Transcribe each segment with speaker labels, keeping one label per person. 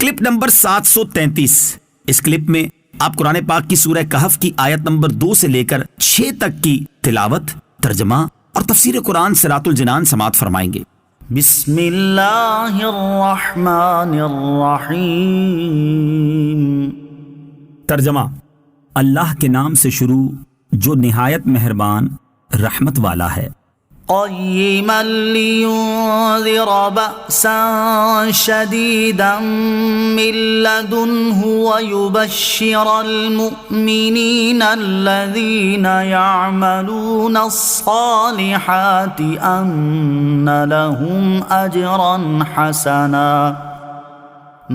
Speaker 1: Clip number 733۔ اس clip میں آپ قرآن پاک کی سورہ کہف کی آیت نمبر 2 سے لے کر 6 تک کی تلاوت، ترجمہ اور تفسیر قرآن صراط الجنان سماعت فرمائیں گے۔
Speaker 2: بسم اللہ الرحمن الرحیم۔
Speaker 1: ترجمہ: اللہ کے نام سے شروع جو نہایت مہربان رحمت والا ہے۔
Speaker 2: قیما لینذر بأسا شدیدا من لدنہ ویبشر المؤمنین الذین یعملون الصالحات ان لهم اجرا حسنا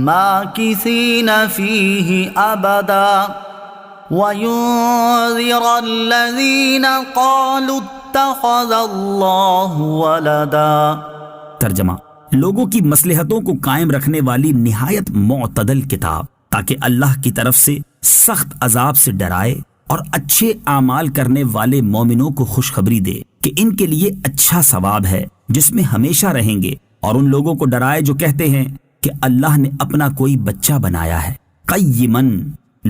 Speaker 2: ماکثین فیہ ابدا وَيُنذِرَ الَّذِينَ قَالُوا اتَّخَذَ اللَّهُ وَلَدًا۔
Speaker 1: ترجمہ: لوگوں کی مصلحتوں کو قائم رکھنے والی نہایت معتدل کتاب، تاکہ اللہ کی طرف سے سخت عذاب سے ڈرائے اور اچھے اعمال کرنے والے مومنوں کو خوشخبری دے کہ ان کے لیے اچھا ثواب ہے جس میں ہمیشہ رہیں گے، اور ان لوگوں کو ڈرائے جو کہتے ہیں کہ اللہ نے اپنا کوئی بچہ بنایا ہے۔ قیمن،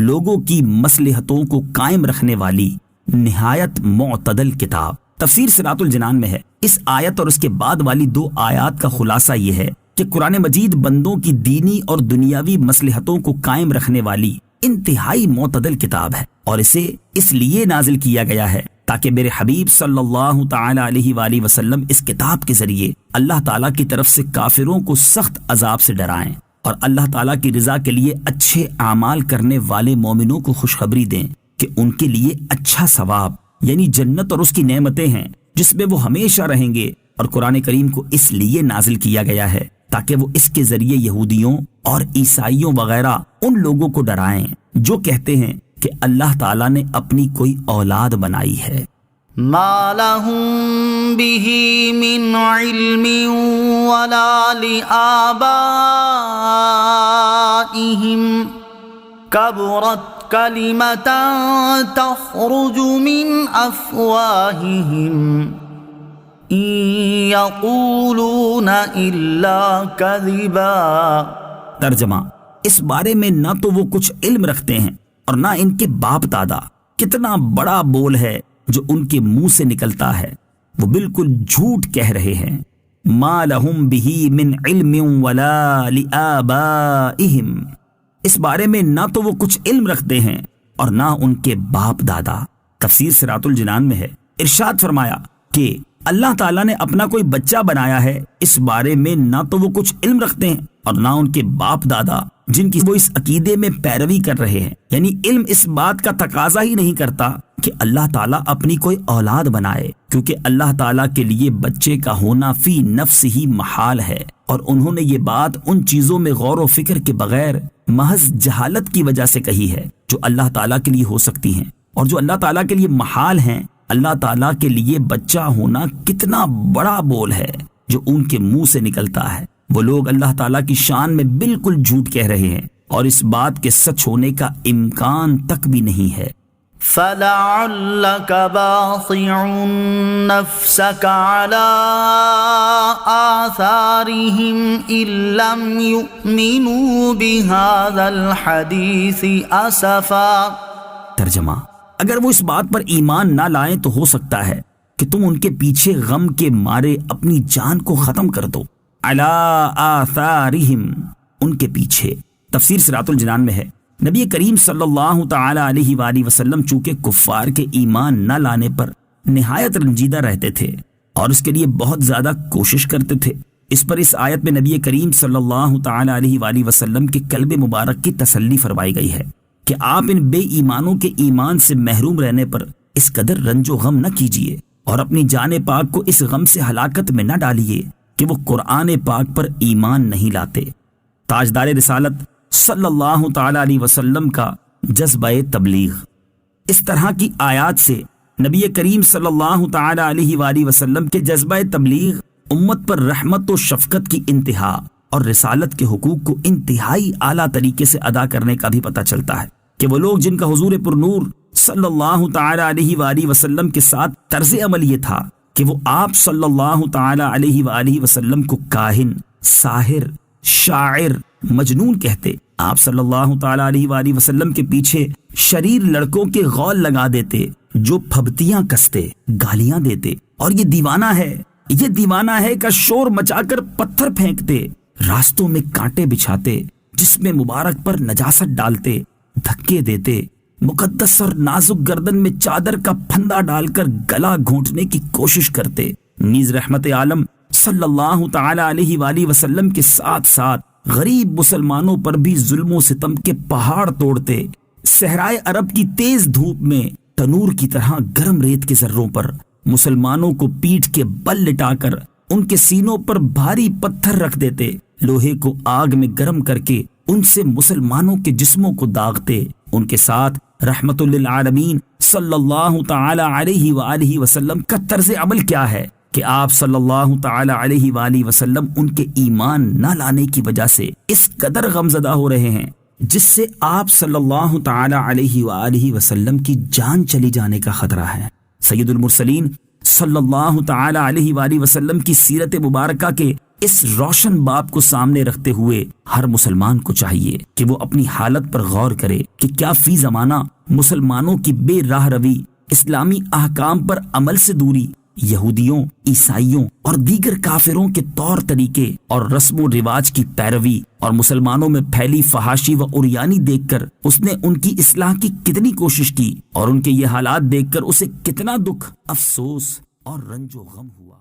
Speaker 1: لوگوں کی مصلحتوں کو قائم رکھنے والی نہایت معتدل کتاب۔ تفسیر صراط الجنان میں ہے، اس آیت اور اس کے بعد والی 2 آیات کا خلاصہ یہ ہے کہ قرآن مجید بندوں کی دینی اور دنیاوی مصلحتوں کو قائم رکھنے والی انتہائی معتدل کتاب ہے، اور اسے اس لیے نازل کیا گیا ہے تاکہ میرے حبیب صلی اللہ تعالی علیہ وآلہ وسلم اس کتاب کے ذریعے اللہ تعالیٰ کی طرف سے کافروں کو سخت عذاب سے ڈرائیں اور اللہ تعالیٰ کی رضا کے لیے اچھے اعمال کرنے والے مومنوں کو خوشخبری دیں کہ ان کے لیے اچھا ثواب یعنی جنت اور اس کی نعمتیں ہیں جس میں وہ ہمیشہ رہیں گے۔ اور قرآن کریم کو اس لیے نازل کیا گیا ہے تاکہ وہ اس کے ذریعے یہودیوں اور عیسائیوں وغیرہ ان لوگوں کو ڈرائیں جو کہتے ہیں کہ اللہ تعالیٰ نے اپنی کوئی اولاد بنائی ہے۔
Speaker 2: ما لهم به من علم ولا لآبائهم كبرت كلمة تخرج من أفواههم إن يقولون إلا كذبا۔
Speaker 1: ترجمہ: اس بارے میں نہ تو وہ کچھ علم رکھتے ہیں اور نہ ان کے باپ دادا، کتنا بڑا بول ہے جو ان کے منہ سے نکلتا ہے، وہ بالکل جھوٹ کہہ رہے ہیں۔ ما لہم بہ من علم ولا لآبائہم، اس بارے میں نہ تو وہ کچھ علم رکھتے ہیں اور نہ ان کے باپ دادا۔ تفسیر صراط الجنان میں ہے، ارشاد فرمایا کہ اللہ تعالیٰ نے اپنا کوئی بچہ بنایا ہے، اس بارے میں نہ تو وہ کچھ علم رکھتے ہیں اور نہ ان کے باپ دادا جن کی وہ اس عقیدے میں پیروی کر رہے ہیں، یعنی علم اس بات کا تقاضا ہی نہیں کرتا کہ اللہ تعالیٰ اپنی کوئی اولاد بنائے، کیونکہ اللہ تعالیٰ کے لیے بچے کا ہونا فی نفس ہی محال ہے، اور انہوں نے یہ بات ان چیزوں میں غور و فکر کے بغیر محض جہالت کی وجہ سے کہی ہے جو اللہ تعالیٰ کے لیے ہو سکتی ہیں، اور جو اللہ تعالیٰ کے لیے محال ہیں۔ اللہ تعالیٰ کے لیے بچہ ہونا کتنا بڑا بول ہے جو ان کے منہ سے نکلتا ہے۔ وہ لوگ اللہ تعالیٰ کی شان میں بالکل جھوٹ کہہ رہے ہیں اور اس بات کے سچ ہونے کا امکان تک بھی نہیں ہے۔
Speaker 2: فَلَعَلَّكَ بَاخِعٌ نَفْسَكَ عَلَىٰ آثَارِهِمْ إِن لَّمْ يُؤْمِنُوا بِهَٰذَا الْحَدِيثِ أَسَفًا۔
Speaker 1: ترجمہ: اگر وہ اس بات پر ایمان نہ لائیں تو ہو سکتا ہے کہ تم ان کے پیچھے غم کے مارے اپنی جان کو ختم کر دو۔ علی آثارہم، ان کے پیچھے۔ تفسیر صراط الجنان میں ہے، نبی کریم صلی اللہ تعالی علیہ وآلہ وسلم چونکہ کفار کے ایمان نہ لانے پر نہایت رنجیدہ رہتے تھے اور اس کے لیے بہت زیادہ کوشش کرتے تھے، اس پر اس آیت میں نبی کریم صلی اللہ تعالی علیہ وآلہ وسلم کے قلب مبارک کی تسلی فرمائی گئی ہے کہ آپ ان بے ایمانوں کے ایمان سے محروم رہنے پر اس قدر رنج و غم نہ کیجیے اور اپنی جان پاک کو اس غم سے ہلاکت میں نہ ڈالیے کہ وہ قرآن پاک پر ایمان نہیں لاتے۔ تاجدار رسالت صلی اللہ تعالی علیہ وسلم کا جذبہ تبلیغ۔ اس طرح کی آیات سے نبی کریم صلی اللہ تعالی علیہ وآلہ وسلم کے جذبہ تبلیغ، امت پر رحمت و شفقت کی انتہا اور رسالت کے حقوق کو انتہائی اعلیٰ طریقے سے ادا کرنے کا بھی پتہ چلتا ہے کہ وہ لوگ جن کا حضور پر نور صلی اللہ تعالی علیہ وآلہ وسلم کے ساتھ طرز عمل یہ تھا کہ وہ آپ صلی اللہ تعالی علیہ وآلہ وسلم کو کاہن، ساحر، شاعر مجنون کہتے، آپ صلی اللہ تعالی علیہ وآلہ وسلم کے پیچھے شریر لڑکوں کے غول لگا دیتے جو پھبتیاں کستے، گالیاں دیتے، اور یہ دیوانہ ہے کا شور مچا کر پتھر پھینکتے، راستوں میں کانٹے بچھاتے، جس میں مبارک پر نجاست ڈالتے، دھکے دیتے، مقدس اور نازک گردن میں چادر کا پھندا ڈال کر گلا گھونٹنے کی کوشش کرتے، نیز رحمت عالم صلی اللہ تعالی علیہ وآلہ وسلم کے ساتھ ساتھ غریب مسلمانوں پر بھی ظلم و ستم کے پہاڑ توڑتے، صحرائے عرب کی تیز دھوپ میں تنور کی طرح گرم ریت کے ذروں پر مسلمانوں کو پیٹھ کے بل لٹا کر ان کے سینوں پر بھاری پتھر رکھ دیتے، لوہے کو آگ میں گرم کر کے ان سے مسلمانوں کے جسموں کو داغتے۔ ان کے ساتھ رحمت للعالمین صلی اللہ تعالی علیہ وآلہ وسلم کا طرز عمل کیا ہے کہ آپ صلی اللہ تعالی علیہ وآلہ وسلم ان کے ایمان نہ لانے کی وجہ سے اس قدر غمزدہ ہو رہے ہیں، جس سے آپ صلی اللہ تعالی علیہ وآلہ وسلم کی جان چلی جانے کا خطرہ ہے۔ سید المرسلین صلی اللہ تعالی علیہ وآلہ وسلم کی سیرت مبارکہ کے اس روشن باب کو سامنے رکھتے ہوئے ہر مسلمان کو چاہیے کہ وہ اپنی حالت پر غور کرے کہ کیا فی زمانہ مسلمانوں کی بے راہ روی، اسلامی احکام پر عمل سے دوری، یہودیوں، عیسائیوں اور دیگر کافروں کے طور طریقے اور رسم و رواج کی پیروی اور مسلمانوں میں پھیلی فحاشی و عریانی دیکھ کر اس نے ان کی اصلاح کی کتنی کوشش کی، اور ان کے یہ حالات دیکھ کر اسے کتنا دکھ، افسوس اور رنج و غم ہوا۔